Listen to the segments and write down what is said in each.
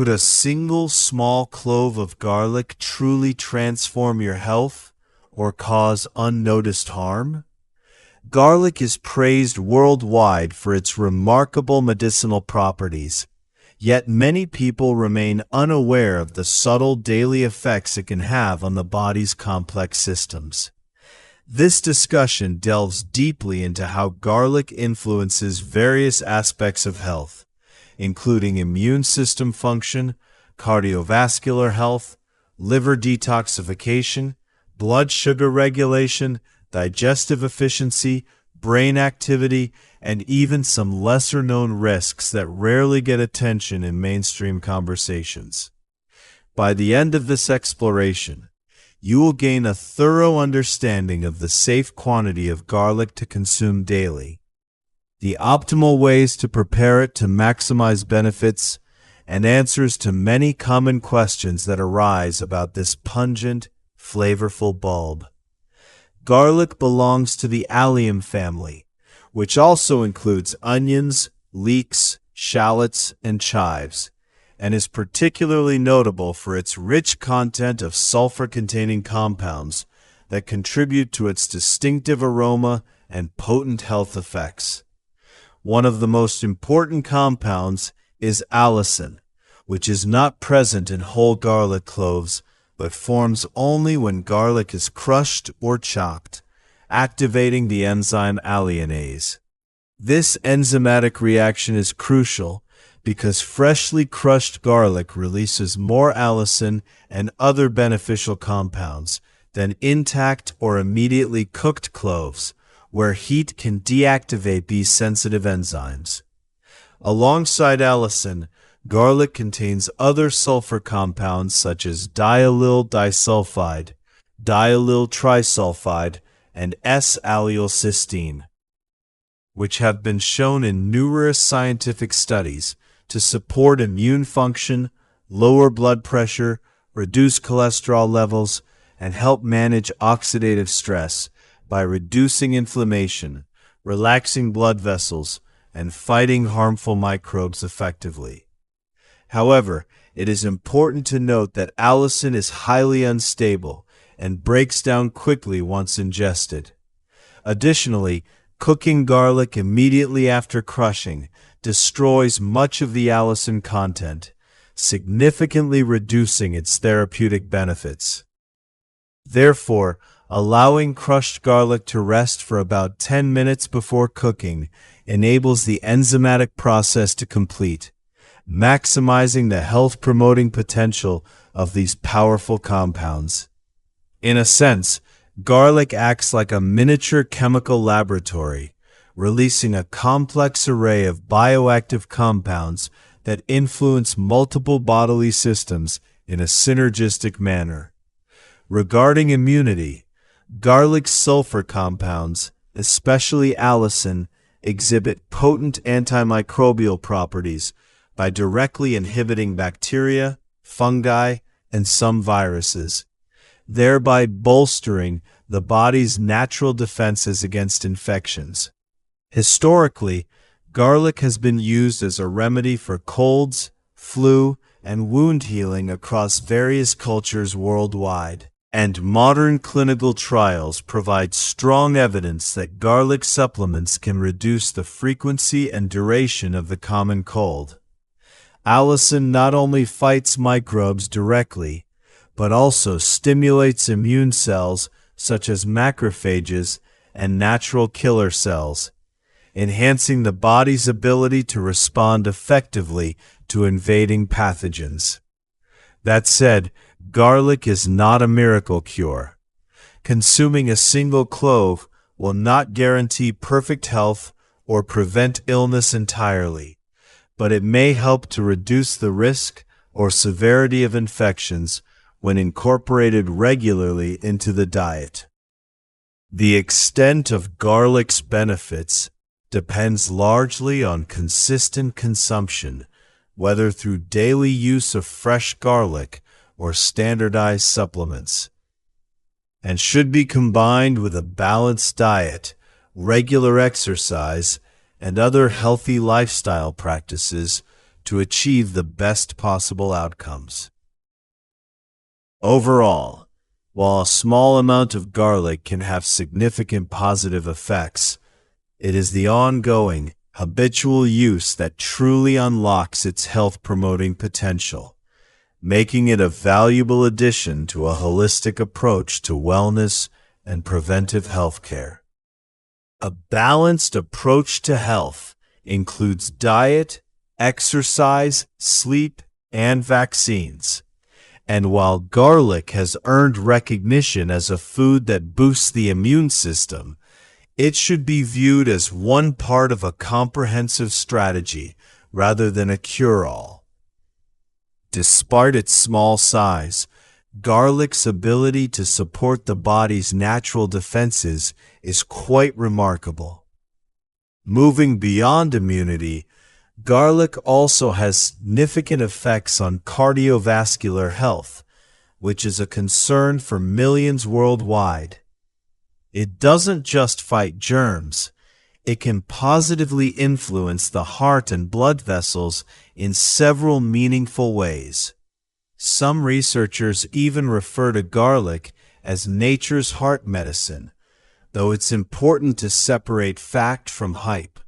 Could a single small clove of garlic truly transform your health or cause unnoticed harm? Garlic is praised worldwide for its remarkable medicinal properties, yet many people remain unaware of the subtle daily effects it can have on the body's complex systems. This discussion delves deeply into how garlic influences various aspects of health, including immune system function, cardiovascular health, liver detoxification, blood sugar regulation, digestive efficiency, brain activity, and even some lesser-known risks that rarely get attention in mainstream conversations. By the end of this exploration, you will gain a thorough understanding of the safe quantity of garlic to consume daily, the optimal ways to prepare it to maximize benefits, and answers to many common questions that arise about this pungent, flavorful bulb. Garlic belongs to the allium family, which also includes onions, leeks, shallots, and chives, and is particularly notable for its rich content of sulfur-containing compounds that contribute to its distinctive aroma and potent health effects. One of the most important compounds is allicin, which is not present in whole garlic cloves, but forms only when garlic is crushed or chopped, activating the enzyme alliinase. This enzymatic reaction is crucial because freshly crushed garlic releases more allicin and other beneficial compounds than intact or immediately cooked cloves, where heat can deactivate these sensitive enzymes. Alongside allicin, garlic contains other sulfur compounds such as diallyl disulfide, diallyl trisulfide, and S-allylcysteine, which have been shown in numerous scientific studies to support immune function, lower blood pressure, reduce cholesterol levels, and help manage oxidative stress by reducing inflammation, relaxing blood vessels, and fighting harmful microbes effectively. However, it is important to note that allicin is highly unstable and breaks down quickly once ingested. Additionally, cooking garlic immediately after crushing destroys much of the allicin content, significantly reducing its therapeutic benefits. Therefore, allowing crushed garlic to rest for about 10 minutes before cooking enables the enzymatic process to complete, maximizing the health-promoting potential of these powerful compounds. In a sense, garlic acts like a miniature chemical laboratory, releasing a complex array of bioactive compounds that influence multiple bodily systems in a synergistic manner. Regarding immunity, garlic's sulfur compounds, especially allicin, exhibit potent antimicrobial properties by directly inhibiting bacteria, fungi, and some viruses, thereby bolstering the body's natural defenses against infections. Historically, garlic has been used as a remedy for colds, flu, and wound healing across various cultures worldwide, and modern clinical trials provide strong evidence that garlic supplements can reduce the frequency and duration of the common cold. Allicin not only fights microbes directly, but also stimulates immune cells such as macrophages and natural killer cells, enhancing the body's ability to respond effectively to invading pathogens. That said, garlic is not a miracle cure. Consuming a single clove will not guarantee perfect health or prevent illness entirely, but it may help to reduce the risk or severity of infections when incorporated regularly into the diet. The extent of garlic's benefits depends largely on consistent consumption, whether through daily use of fresh garlic or standardized supplements, and should be combined with a balanced diet, regular exercise, and other healthy lifestyle practices to achieve the best possible outcomes. Overall, while a small amount of garlic can have significant positive effects, it is the ongoing, habitual use that truly unlocks its health-promoting potential, making it a valuable addition to a holistic approach to wellness and preventive healthcare. A balanced approach to health includes diet, exercise, sleep, and vaccines. And while garlic has earned recognition as a food that boosts the immune system, it should be viewed as one part of a comprehensive strategy rather than a cure-all. Despite its small size, garlic's ability to support the body's natural defenses is quite remarkable. Moving beyond immunity, garlic also has significant effects on cardiovascular health, which is a concern for millions worldwide. It doesn't just fight germs, it can positively influence the heart and blood vessels in several meaningful ways. Some researchers even refer to garlic as nature's heart medicine, though it's important to separate fact from hype.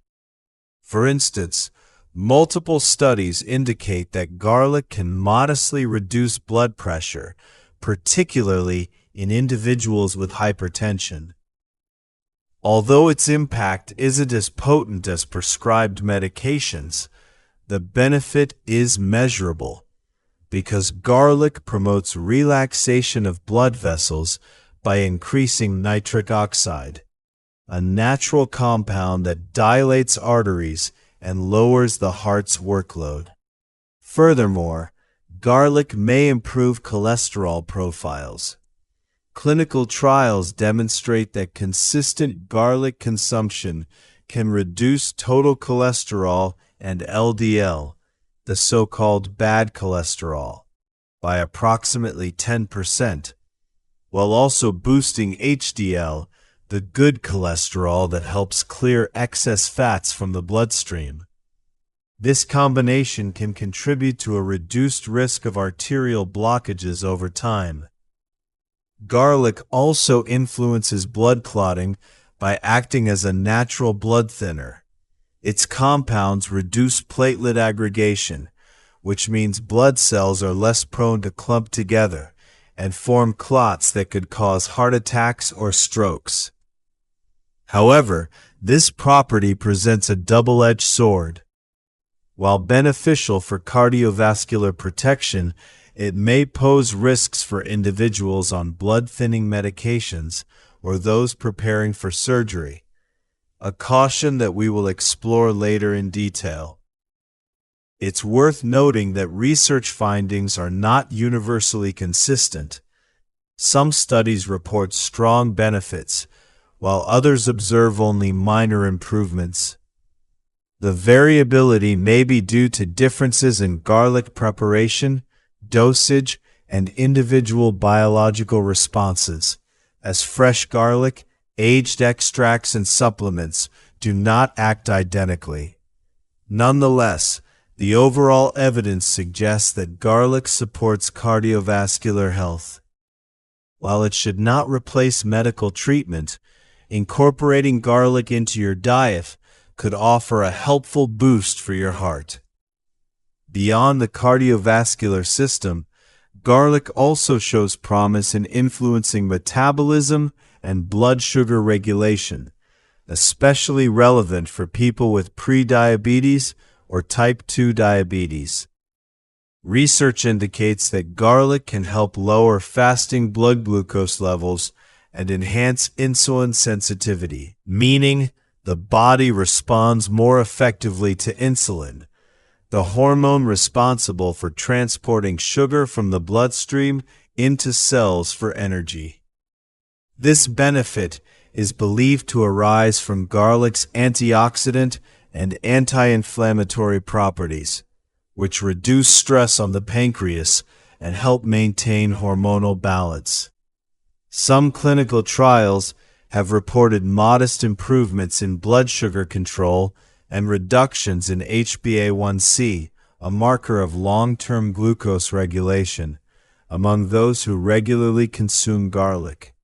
For instance, multiple studies indicate that garlic can modestly reduce blood pressure, particularly in individuals with hypertension. Although its impact isn't as potent as prescribed medications, the benefit is measurable, because garlic promotes relaxation of blood vessels by increasing nitric oxide, a natural compound that dilates arteries and lowers the heart's workload. Furthermore, garlic may improve cholesterol profiles. Clinical trials demonstrate that consistent garlic consumption can reduce total cholesterol and LDL, the so-called bad cholesterol, by approximately 10%, while also boosting HDL, the good cholesterol that helps clear excess fats from the bloodstream. This combination can contribute to a reduced risk of arterial blockages over time. Garlic also influences blood clotting by acting as a natural blood thinner. Its compounds reduce platelet aggregation, which means blood cells are less prone to clump together and form clots that could cause heart attacks or strokes. However, this property presents a double-edged sword. While beneficial for cardiovascular protection, it may pose risks for individuals on blood-thinning medications or those preparing for surgery, a caution that we will explore later in detail. It's worth noting that research findings are not universally consistent. Some studies report strong benefits, while others observe only minor improvements. The variability may be due to differences in garlic preparation, dosage, and individual biological responses, as fresh garlic, aged extracts, and supplements do not act identically. Nonetheless, the overall evidence suggests that garlic supports cardiovascular health. While it should not replace medical treatment, incorporating garlic into your diet could offer a helpful boost for your heart. Beyond the cardiovascular system, garlic also shows promise in influencing metabolism and blood sugar regulation, especially relevant for people with prediabetes or type 2 diabetes. Research indicates that garlic can help lower fasting blood glucose levels and enhance insulin sensitivity, meaning the body responds more effectively to insulin, the hormone responsible for transporting sugar from the bloodstream into cells for energy. This benefit is believed to arise from garlic's antioxidant and anti-inflammatory properties, which reduce stress on the pancreas and help maintain hormonal balance. Some clinical trials have reported modest improvements in blood sugar control and reductions in HbA1c a marker of long-term glucose regulation among those who regularly consume garlic.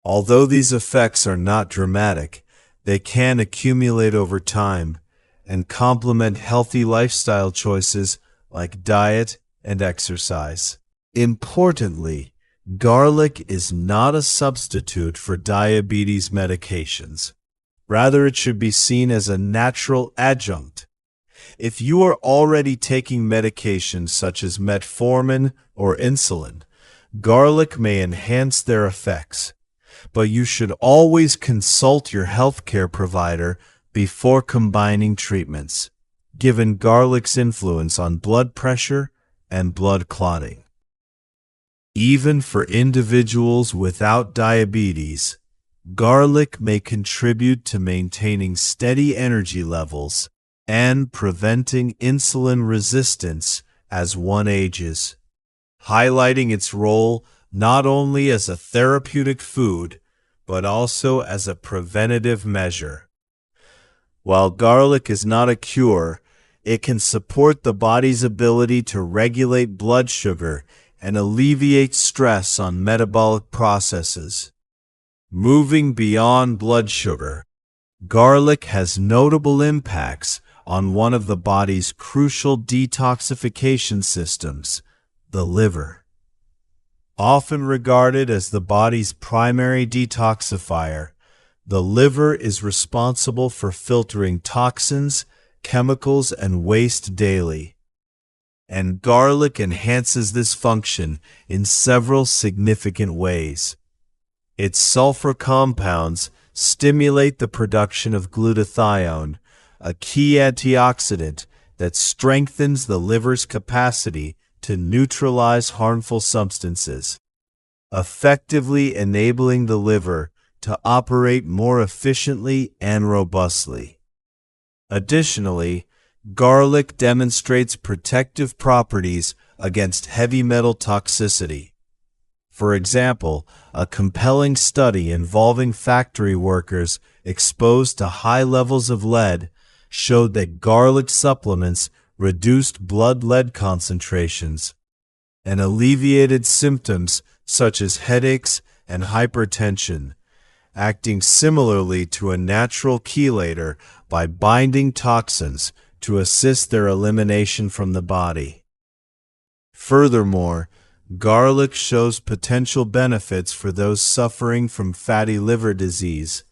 Although these effects are not dramatic, they can accumulate over time and complement healthy lifestyle choices like diet and exercise. Importantly, garlic is not a substitute for diabetes medications. Rather, it should be seen as a natural adjunct. If you are already taking medications such as metformin or insulin, garlic may enhance their effects, but you should always consult your healthcare provider before combining treatments, given garlic's influence on blood pressure and blood clotting. Even for individuals without diabetes, garlic may contribute to maintaining steady energy levels and preventing insulin resistance as one ages, highlighting its role not only as a therapeutic food, but also as a preventative measure. While garlic is not a cure, it can support the body's ability to regulate blood sugar and alleviate stress on metabolic processes. Moving beyond blood sugar, garlic has notable impacts on one of the body's crucial detoxification systems, the liver. Often regarded as the body's primary detoxifier, the liver is responsible for filtering toxins, chemicals, and waste daily. And garlic enhances this function in several significant ways. Its sulfur compounds stimulate the production of glutathione, a key antioxidant that strengthens the liver's capacity to neutralize harmful substances, effectively enabling the liver to operate more efficiently and robustly. Additionally, garlic demonstrates protective properties against heavy metal toxicity. For example, a compelling study involving factory workers exposed to high levels of lead showed that garlic supplements reduced blood lead concentrations and alleviated symptoms such as headaches and hypertension, acting similarly to a natural chelator by binding toxins to assist their elimination from the body. Furthermore, garlic shows potential benefits for those suffering from fatty liver disease,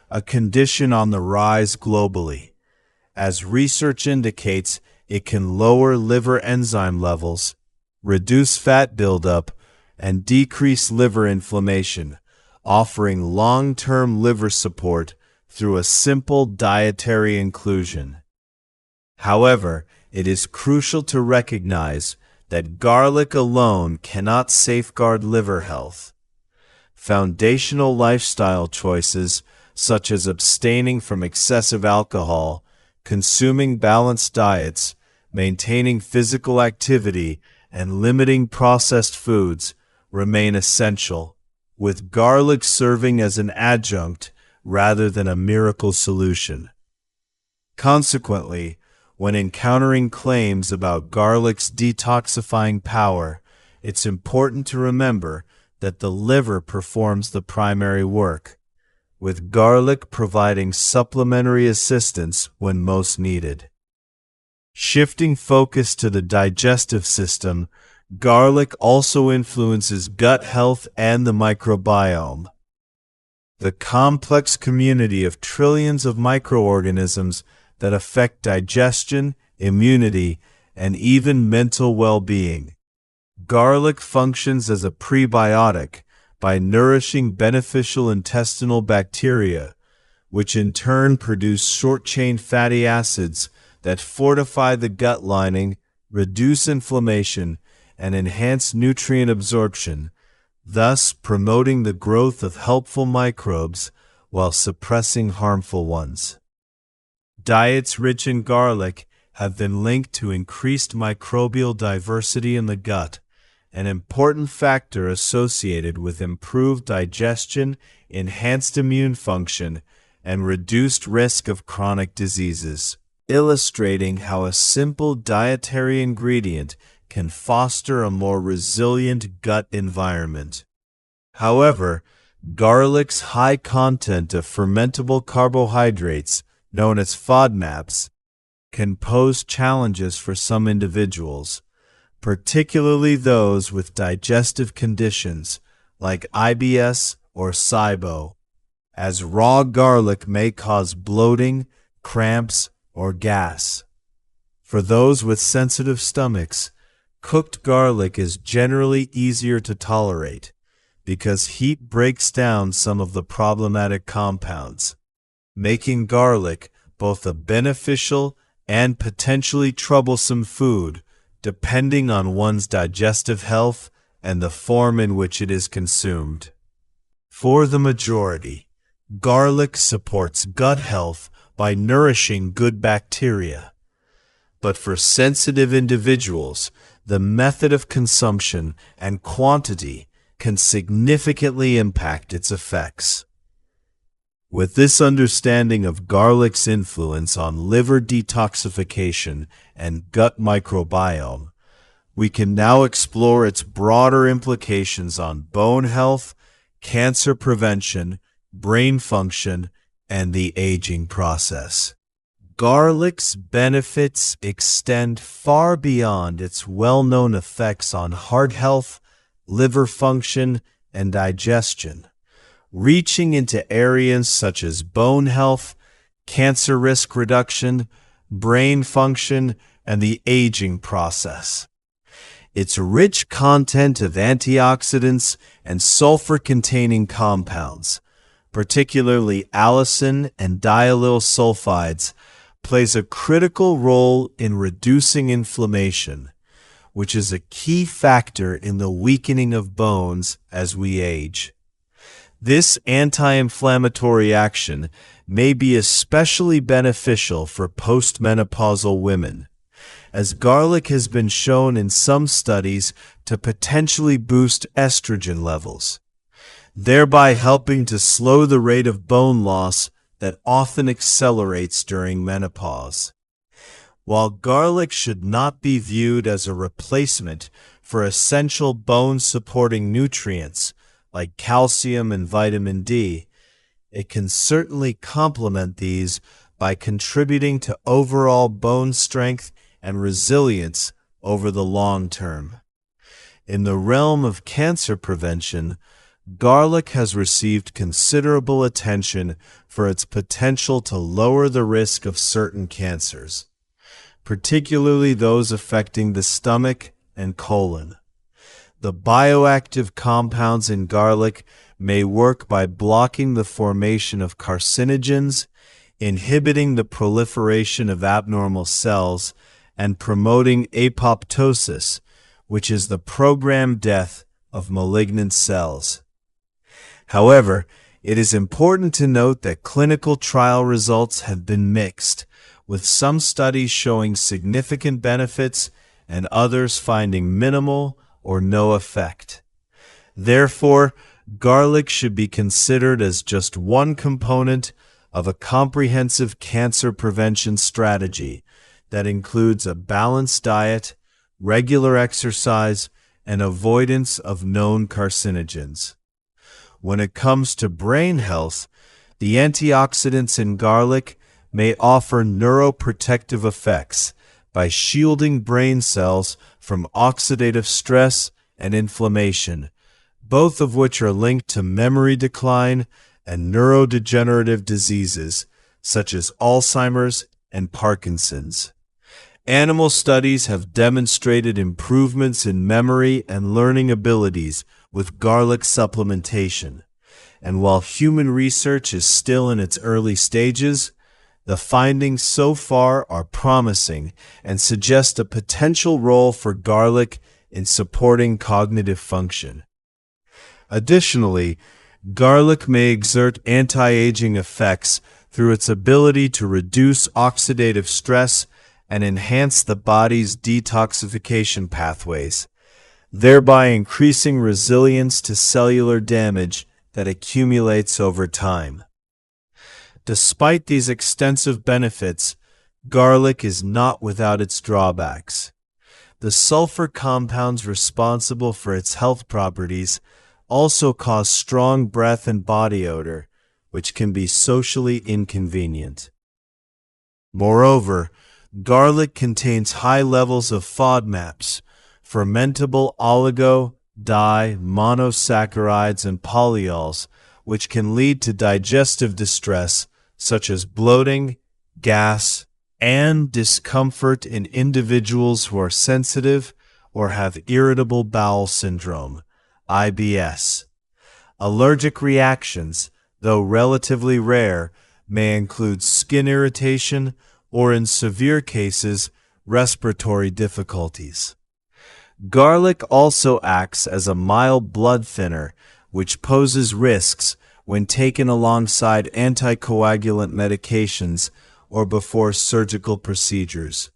a condition on the rise globally, as research indicates it can lower liver enzyme levels, reduce fat buildup, and decrease liver inflammation, offering long-term liver support through a simple dietary inclusion. However, it is crucial to recognize that garlic alone cannot safeguard liver health. Foundational lifestyle choices, such as abstaining from excessive alcohol, consuming balanced diets, maintaining physical activity, and limiting processed foods, remain essential, with garlic serving as an adjunct rather than a miracle solution. Consequently, when encountering claims about garlic's detoxifying power, it's important to remember that the liver performs the primary work, with garlic providing supplementary assistance when most needed. Shifting focus to the digestive system, garlic also influences gut health and the microbiome. The complex community of trillions of microorganisms that affect digestion, immunity, and even mental well-being. Garlic functions as a prebiotic by nourishing beneficial intestinal bacteria, which in turn produce short-chain fatty acids that fortify the gut lining, reduce inflammation, and enhance nutrient absorption, thus promoting the growth of helpful microbes while suppressing harmful ones. Diets rich in garlic have been linked to increased microbial diversity in the gut, an important factor associated with improved digestion, enhanced immune function, and reduced risk of chronic diseases. illustrating how a simple dietary ingredient can foster a more resilient gut environment. However, garlic's high content of fermentable carbohydrates, known as FODMAPs, can pose challenges for some individuals, particularly those with digestive conditions like IBS or SIBO, as raw garlic may cause bloating, cramps, or gas. For those with sensitive stomachs, cooked garlic is generally easier to tolerate because heat breaks down some of the problematic compounds, making garlic both a beneficial and potentially troublesome food depending on one's digestive health and the form in which it is consumed. For the majority, garlic supports gut health by nourishing good bacteria. But for sensitive individuals, the method of consumption and quantity can significantly impact its effects. With this understanding of garlic's influence on liver detoxification and gut microbiome, we can now explore its broader implications on bone health, cancer prevention, brain function, and the aging process. Garlic's benefits extend far beyond its well-known effects on heart health, liver function, and digestion, reaching into areas such as bone health, cancer risk reduction, brain function, and the aging process. Its rich content of antioxidants and sulfur-containing compounds, particularly allicin and diallyl sulfides, plays a critical role in reducing inflammation, which is a key factor in the weakening of bones as we age. This anti-inflammatory action may be especially beneficial for postmenopausal women, as garlic has been shown in some studies to potentially boost estrogen levels, thereby helping to slow the rate of bone loss that often accelerates during menopause. While garlic should not be viewed as a replacement for essential bone-supporting nutrients like calcium and vitamin D, it can certainly complement these by contributing to overall bone strength and resilience over the long term. In the realm of cancer prevention, garlic has received considerable attention for its potential to lower the risk of certain cancers, particularly those affecting the stomach and colon. The bioactive compounds in garlic may work by blocking the formation of carcinogens, inhibiting the proliferation of abnormal cells, and promoting apoptosis, which is the programmed death of malignant cells. However, it is important to note that clinical trial results have been mixed, with some studies showing significant benefits and others finding minimal or no effect. Therefore, garlic should be considered as just one component of a comprehensive cancer prevention strategy that includes a balanced diet, regular exercise, and avoidance of known carcinogens. When it comes to brain health, the antioxidants in garlic may offer neuroprotective effects by shielding brain cells from oxidative stress and inflammation, both of which are linked to memory decline and neurodegenerative diseases such as Alzheimer's and Parkinson's. Animal studies have demonstrated improvements in memory and learning abilities with garlic supplementation, and while human research is still in its early stages, the findings so far are promising and suggest a potential role for garlic in supporting cognitive function. Additionally, garlic may exert anti-aging effects through its ability to reduce oxidative stress and enhance the body's detoxification pathways, thereby increasing resilience to cellular damage that accumulates over time. Despite these extensive benefits, garlic is not without its drawbacks. The sulfur compounds responsible for its health properties also cause strong breath and body odor, which can be socially inconvenient. Moreover, garlic contains high levels of FODMAPs, fermentable monosaccharides and polyols, which can lead to digestive distress such as bloating, gas, and discomfort in individuals who are sensitive or have irritable bowel syndrome, IBS. Allergic reactions, though relatively rare, may include skin irritation or, in severe cases, respiratory difficulties. Garlic also acts as a mild blood thinner, which poses risks when taken alongside anticoagulant medications or before surgical procedures.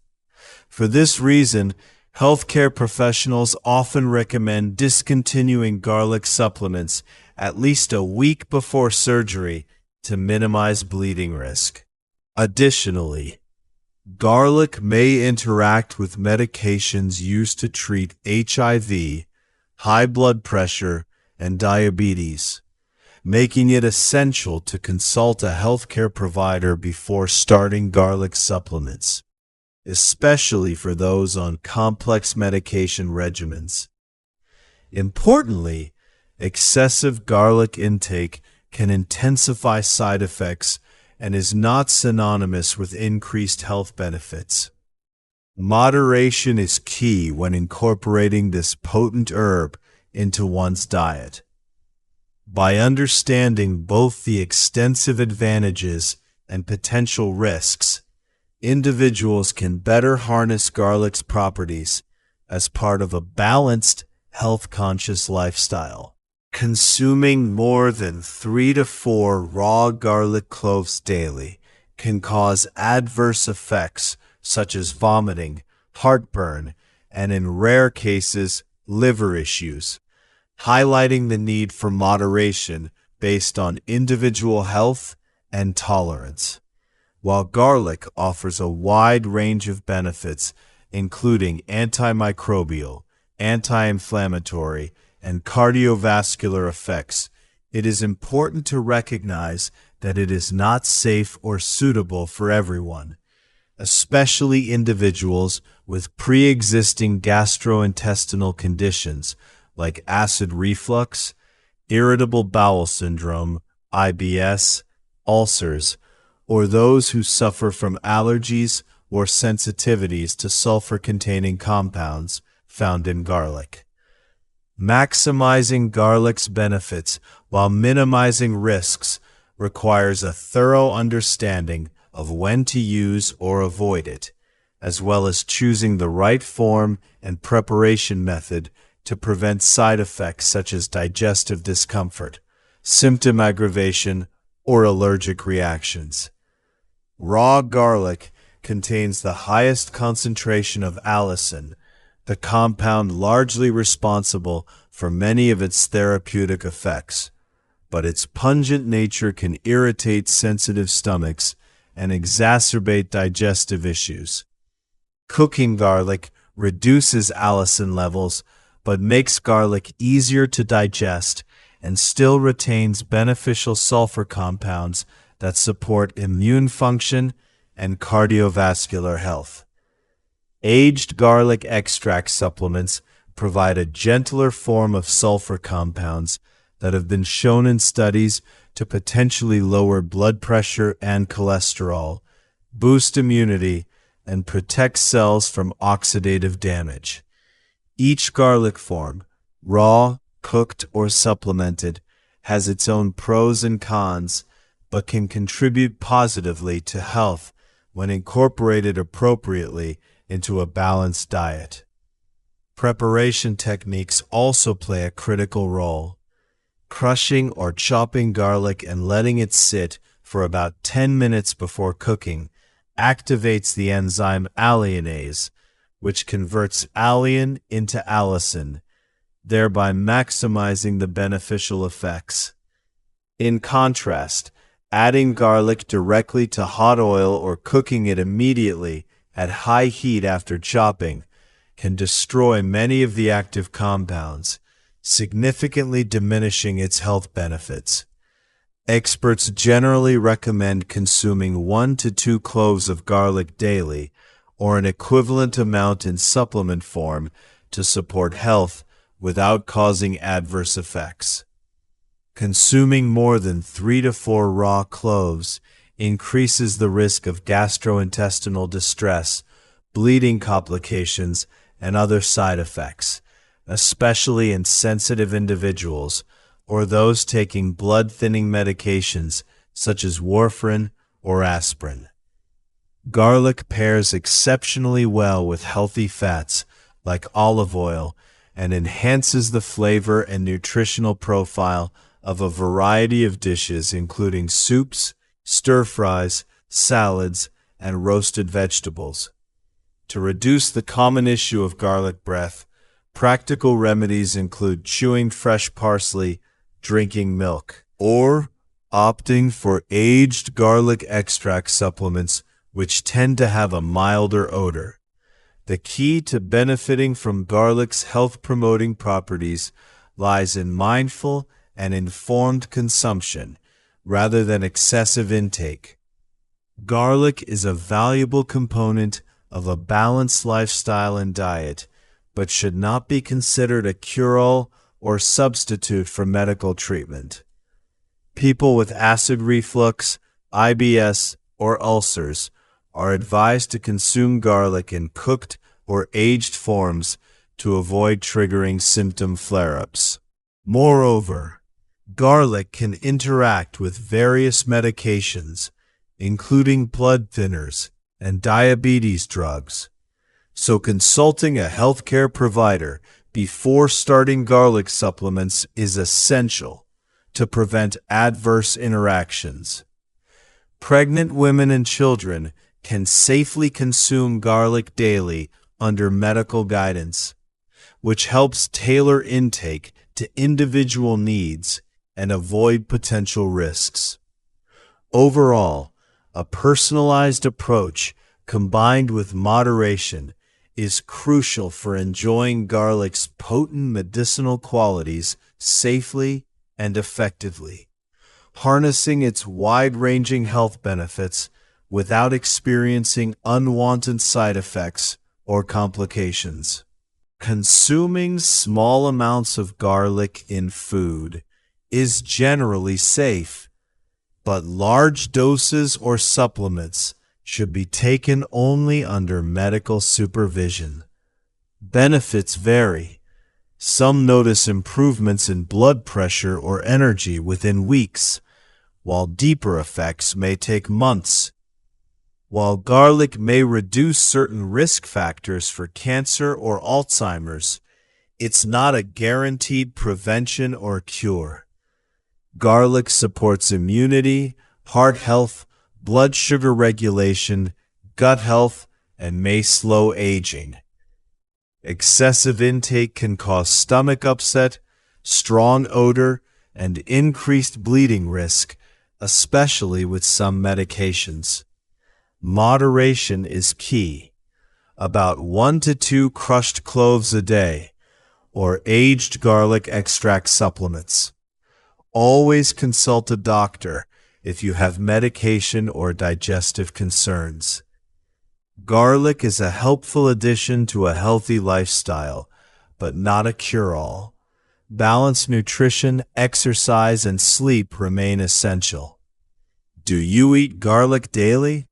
For this reason, healthcare professionals often recommend discontinuing garlic supplements at least a week before surgery to minimize bleeding risk. Additionally, garlic may interact with medications used to treat HIV, high blood pressure, and diabetes, making it essential to consult a healthcare provider before starting garlic supplements, especially for those on complex medication regimens. Importantly, excessive garlic intake can intensify side effects and is not synonymous with increased health benefits. Moderation is key when incorporating this potent herb into one's diet. By understanding both the extensive advantages and potential risks, individuals can better harness garlic's properties as part of a balanced, health-conscious lifestyle. Consuming more than 3 to 4 raw garlic cloves daily can cause adverse effects such as vomiting, heartburn, and in rare cases, liver issues, highlighting the need for moderation based on individual health and tolerance. While garlic offers a wide range of benefits, including antimicrobial, anti-inflammatory, and cardiovascular effects, it is important to recognize that it is not safe or suitable for everyone, especially individuals with pre-existing gastrointestinal conditions like acid reflux, irritable bowel syndrome, IBS, ulcers, or those who suffer from allergies or sensitivities to sulfur-containing compounds found in garlic. Maximizing garlic's benefits while minimizing risks requires a thorough understanding of when to use or avoid it, as well as choosing the right form and preparation method to prevent side effects such as digestive discomfort, symptom aggravation, or allergic reactions. Raw garlic contains the highest concentration of allicin, the compound largely responsible for many of its therapeutic effects, but its pungent nature can irritate sensitive stomachs and exacerbate digestive issues. Cooking garlic reduces allicin levels, but makes garlic easier to digest and still retains beneficial sulfur compounds that support immune function and cardiovascular health. Aged garlic extract supplements provide a gentler form of sulfur compounds that have been shown in studies to potentially lower blood pressure and cholesterol, boost immunity, and protect cells from oxidative damage. Each garlic form, raw, cooked, or supplemented, has its own pros and cons, but can contribute positively to health when incorporated appropriately into a balanced diet. Preparation techniques also play a critical role. Crushing or chopping garlic and letting it sit for about 10 minutes before cooking activates the enzyme alliinase, which converts allicin into allicin, thereby maximizing the beneficial effects. In contrast, Adding garlic directly to hot oil or cooking it immediately at high heat after chopping can destroy many of the active compounds, significantly diminishing its health benefits. Experts generally recommend consuming 1 to 2 cloves of garlic daily, or an equivalent amount in supplement form, to support health without causing adverse effects. Consuming more than 3 to 4 raw cloves increases the risk of gastrointestinal distress, bleeding complications, and other side effects, especially in sensitive individuals or those taking blood-thinning medications such as warfarin or aspirin. Garlic pairs exceptionally well with healthy fats like olive oil and enhances the flavor and nutritional profile of a variety of dishes, including soups, stir-fries, salads, and roasted vegetables. To reduce the common issue of garlic breath, practical remedies include chewing fresh parsley, drinking milk, or opting for aged garlic extract supplements, which tend to have a milder odor. The key to benefiting from garlic's health-promoting properties lies in mindful and informed consumption rather than excessive intake. Garlic is a valuable component of a balanced lifestyle and diet, but should not be considered a cure-all or substitute for medical treatment. People with acid reflux, IBS, or ulcers are advised to consume garlic in cooked or aged forms to avoid triggering symptom flare-ups. Moreover, garlic can interact with various medications, including blood thinners and diabetes drugs. So consulting a healthcare provider before starting garlic supplements is essential to prevent adverse interactions. Pregnant women and children can safely consume garlic daily under medical guidance, which helps tailor intake to individual needs and avoid potential risks. Overall, a personalized approach combined with moderation is crucial for enjoying garlic's potent medicinal qualities safely and effectively, harnessing its wide-ranging health benefits without experiencing unwanted side effects or complications. Consuming small amounts of garlic in food is generally safe, but large doses or supplements should be taken only under medical supervision. Benefits vary. Some notice improvements in blood pressure or energy within weeks, while deeper effects may take months. While garlic may reduce certain risk factors for cancer or Alzheimer's, it's not a guaranteed prevention or cure. Garlic supports immunity, heart health, blood sugar regulation, gut health, and may slow aging. Excessive intake can cause stomach upset, strong odor, and increased bleeding risk, especially with some medications. Moderation is key. About 1 to 2 crushed cloves a day, or aged garlic extract supplements. Always consult a doctor if you have medication or digestive concerns. Garlic is a helpful addition to a healthy lifestyle, but not a cure-all. Balanced nutrition, exercise, and sleep remain essential. Do you eat garlic daily?